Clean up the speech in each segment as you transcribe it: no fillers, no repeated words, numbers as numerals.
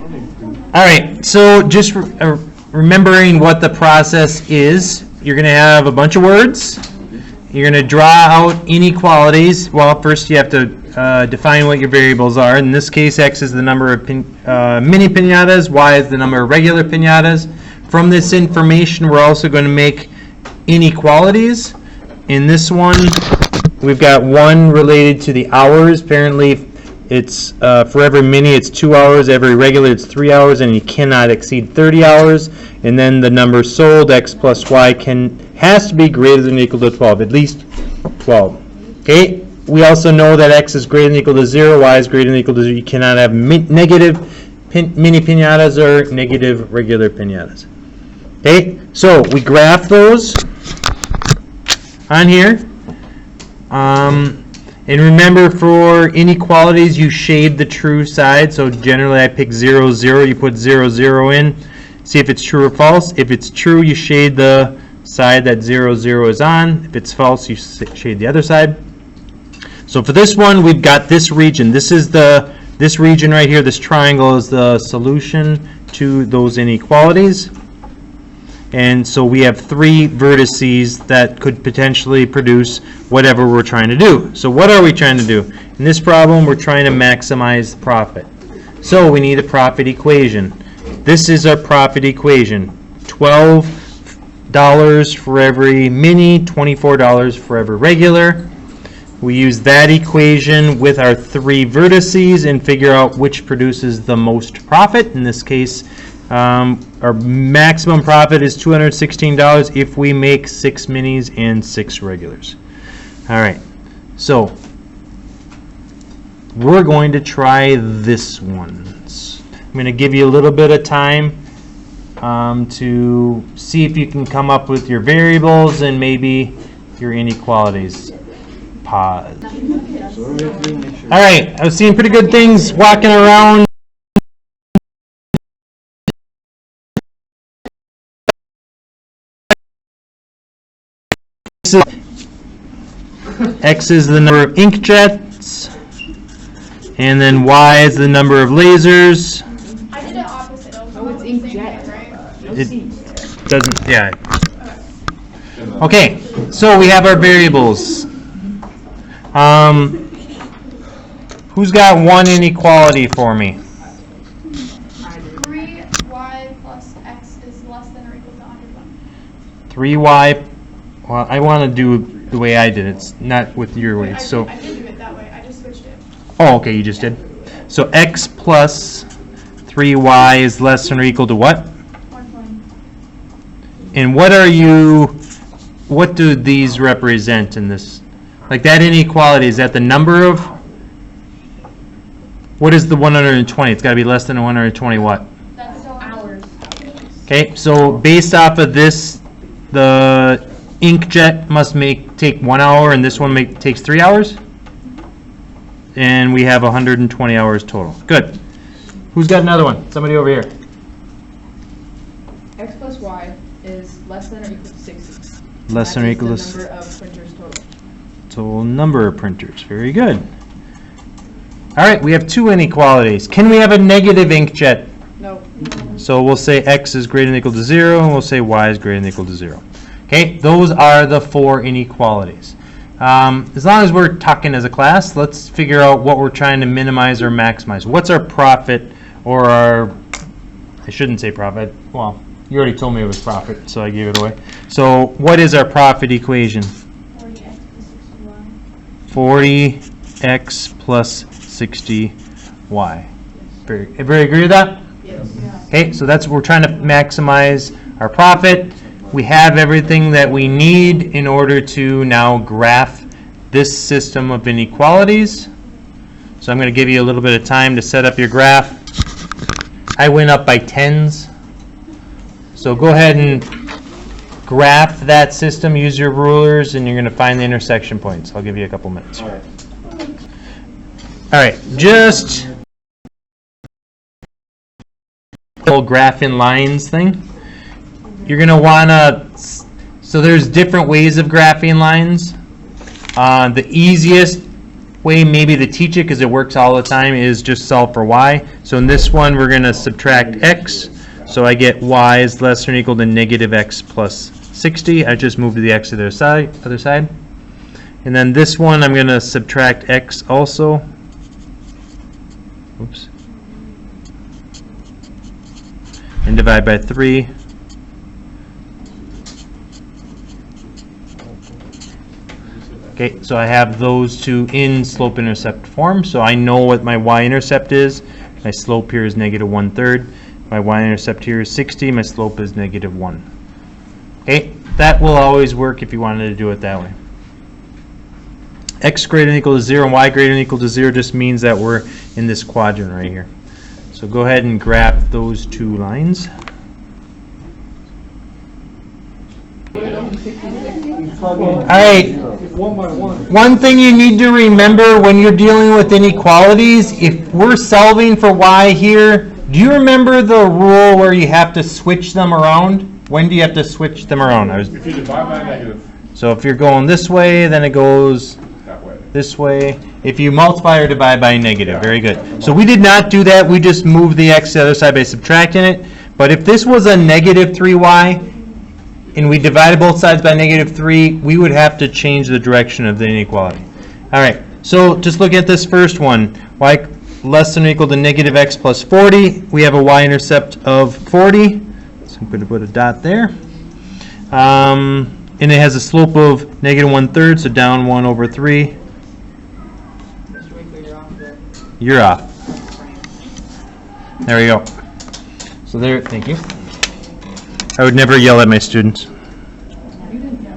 All right, so just remembering what the process is, you're going to have a bunch of words. You're going to draw out inequalities. Well, first you have to define what your variables are. In this case, x is the number of mini piñatas, y is the number of regular piñatas. From this information, we're also going to make inequalities. In this one, we've got one related to the hours. Apparently, it's for every mini, it's 2 hours. Every regular, it's 3 hours, and you cannot exceed 30 hours. And then the number sold, x plus y, has to be greater than or equal to 12, at least 12. Okay. We also know that x is greater than or equal to 0, y is greater than or equal to 0. You cannot have negative mini piñatas or negative regular piñatas. Okay. So we graph those on here. And remember, for inequalities, you shade the true side. So generally, I pick 0, 0. You put 0, 0 in. See if it's true or false. If it's true, you shade the side that 0, 0 is on. If it's false, you shade the other side. So for this one, we've got this region. This region right here, this triangle, is the solution to those inequalities. And so we have 3 vertices that could potentially produce whatever we're trying to do. So what are we trying to do? In this problem, we're trying to maximize profit. So we need a profit equation. This is our profit equation. $12 for every mini, $24 for every regular. We use that equation with our 3 vertices and figure out which produces the most profit. In this case, our maximum profit is $216 if we make 6 minis and 6 regulars. All right, so we're going to try this one. I'm going to give you a little bit of time to see if you can come up with your variables and maybe your inequalities. Pause. All right, I was seeing pretty good things walking around. X is the number of inkjets, and then Y is the number of lasers. I did it opposite. Oh, it's inkjet, right? It doesn't, yeah. Okay, so we have our variables. Who's got one inequality for me? 3y plus x is less than or equal to 101. 3y, well, I want to do the way I did it. It's not with your way. So, I did do it that way. I just switched it. oh, okay, you just did. So x plus 3y is less than or equal to what? 120. And what do these represent in this? Like that inequality, is that the number of, what is the 120? It's got to be less than 120 what? That's still hours. Okay, so based off of this, the inkjet must take 1 hour, and this one takes 3 hours? And we have 120 hours total. Good. Who's got another one? Somebody over here. X plus y is less than or equal to 60. Less than or equal to the number of printers total. total number of printers. Very good. All right, we have 2 inequalities. Can we have a negative inkjet? No. So we'll say x is greater than or equal to 0, and we'll say y is greater than or equal to 0. Okay, those are the 4 inequalities. As long as we're talking as a class, let's figure out what we're trying to minimize or maximize. What's our profit, or our, I shouldn't say profit, well, you already told me it was profit, so I gave it away. So what is our profit equation? 40x plus 60y. Everybody agree with that? Yes. Okay, so that's what we're trying to maximize our profit. We have everything that we need in order to now graph this system of inequalities. So I'm going to give you a little bit of time to set up your graph. I went up by tens. So go ahead and graph that system, use your rulers, and you're going to find the intersection points. I'll give you a couple minutes. All right, just the whole graphing lines thing. You're going to want to, so there's different ways of graphing lines. The easiest way maybe to teach it, because it works all the time, is just solve for y. So in this one, we're going to subtract x. So I get y is less than or equal to negative x plus 60. I just moved to the x to the other side. And then this one, I'm going to subtract x also. Oops. And divide by 3. Okay, so I have those two in slope-intercept form, so I know what my y-intercept is. My slope here is negative 1/3. My y-intercept here is 60. My slope is negative 1. Okay, that will always work if you wanted to do it that way. X greater than or equal to 0 and y greater than or equal to 0 just means that we're in this quadrant right here. So go ahead and graph those two lines. All right. One thing you need to remember when you're dealing with inequalities, if we're solving for y here, do you remember the rule where you have to switch them around? When do you have to switch them around? If you divide by negative, So if you're going this way, then it goes that way. this way. If you multiply or divide by negative, very good. So we did not do that. We just moved the x to the other side by subtracting it. But if this was a negative 3y, and we divided both sides by negative 3, we would have to change the direction of the inequality. All right, so just look at this first one. Y less than or equal to negative x plus 40. We have a y-intercept of 40. So I'm going to put a dot there. And it has a slope of negative 1/3, so down 1/3. Mr. Winkler, you're off the You're off. frame. There we go. So there, thank you. I would never yell at my students. You didn't know.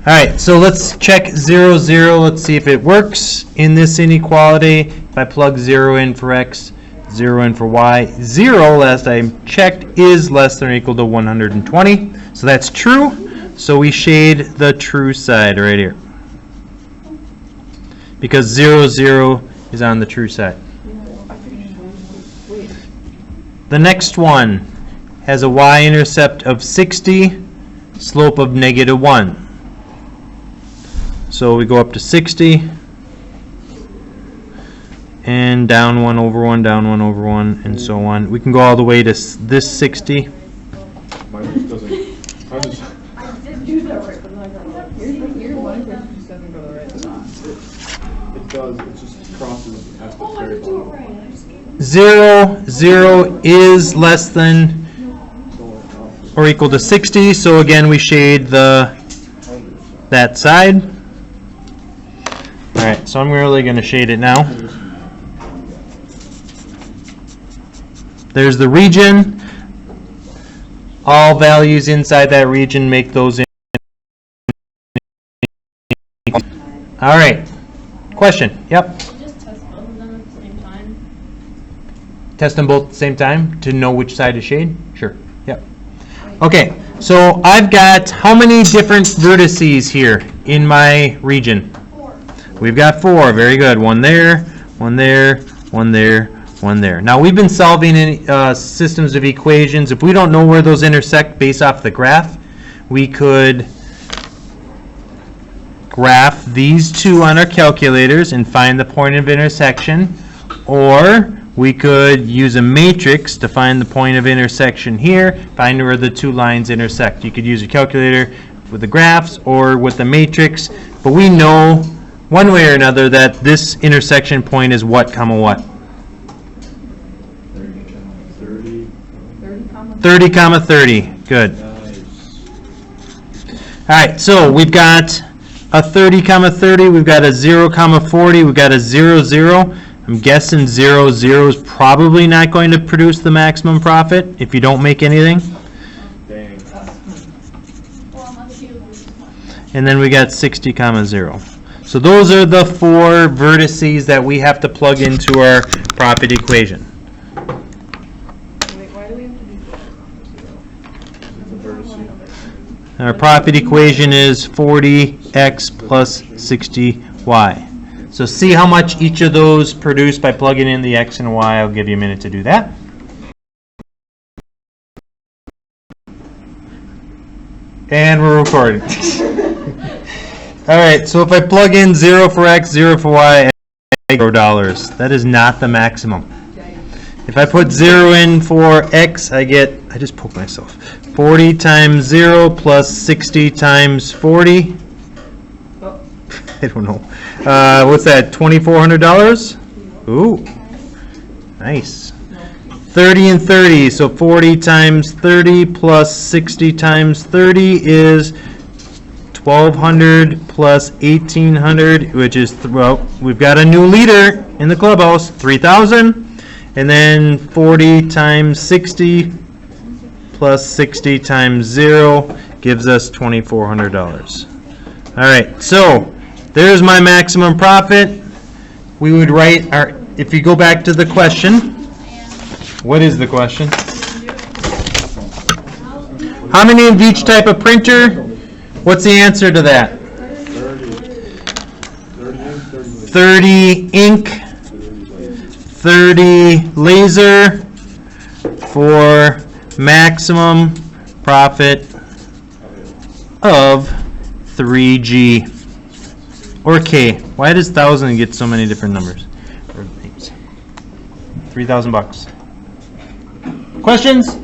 All right, so let's check 0, 0. Let's see if it works in this inequality. If I plug 0 in for x, 0 in for y. 0, last I checked, is less than or equal to 120. So that's true. So we shade the true side right here. Because 0, 0 is on the true side. Wait. The next one has a y-intercept of 60, slope of negative 1. So we go up to 60, and down 1/1, down 1/1, and so on. We can go all the way to this 60. Mine just doesn't, mine just, I did do that right, but then I got Your one question just doesn't go the right spot. it does, it just crosses at the Oh, I very did do it bottom. right. I just gave it. 0, 0 is less than or equal to 60, so again we shade that side. Alright, so I'm really going to shade it now. There's the region. All values inside that region make those. Alright, question. Yep. Just test both of them at the same time. Test them both at the same time to know which side to shade? Sure. Yep. Okay, so I've got how many different vertices here in my region? 4. We've got 4. Very good. One there, one there, one there, one there. Now we've been solving in, systems of equations. If we don't know where those intersect based off the graph, we could graph these two on our calculators and find the point of intersection, or we could use a matrix to find the point of intersection here, find where the two lines intersect. You could use a calculator with the graphs or with the matrix, but we know one way or another that this intersection point is what comma what? 30. 30 comma 30. Good. Nice. All right, so we've got a 30 comma 30, we've got a 0 comma 40, we've got a 0, 0. I'm guessing 0, 0 is probably not going to produce the maximum profit if you don't make anything. Dang. Well, unless you lose one. And then we got 60 comma 0. So those are the 4 vertices that we have to plug into our profit equation. Wait, why do we have to do 4 It's a vertice. Our profit equation is 40x plus 60y. So see how much each of those produce by plugging in the x and y. I'll give you a minute to do that. And we're recording. All right, so if I plug in 0 for X, 0 for Y, I get $0. That is not the maximum. If I put 0 in for X, I just poked myself. 40 times 0 plus 60 times 40. I don't know. What's that, $2,400? Ooh, nice. 30 and 30, so 40 times 30 plus 60 times 30 is 1,200 plus 1,800, which is, well, we've got a new leader in the clubhouse, 3,000. And then 40 times 60 plus 60 times 0 gives us $2,400. All right, so there's my maximum profit. We would write our, if you go back to the question, what is the question? How many of each type of printer? What's the answer to that? 30 ink, 30 laser for maximum profit of 3G or K. Why does 1,000 get so many different numbers or names? $3,000. Questions?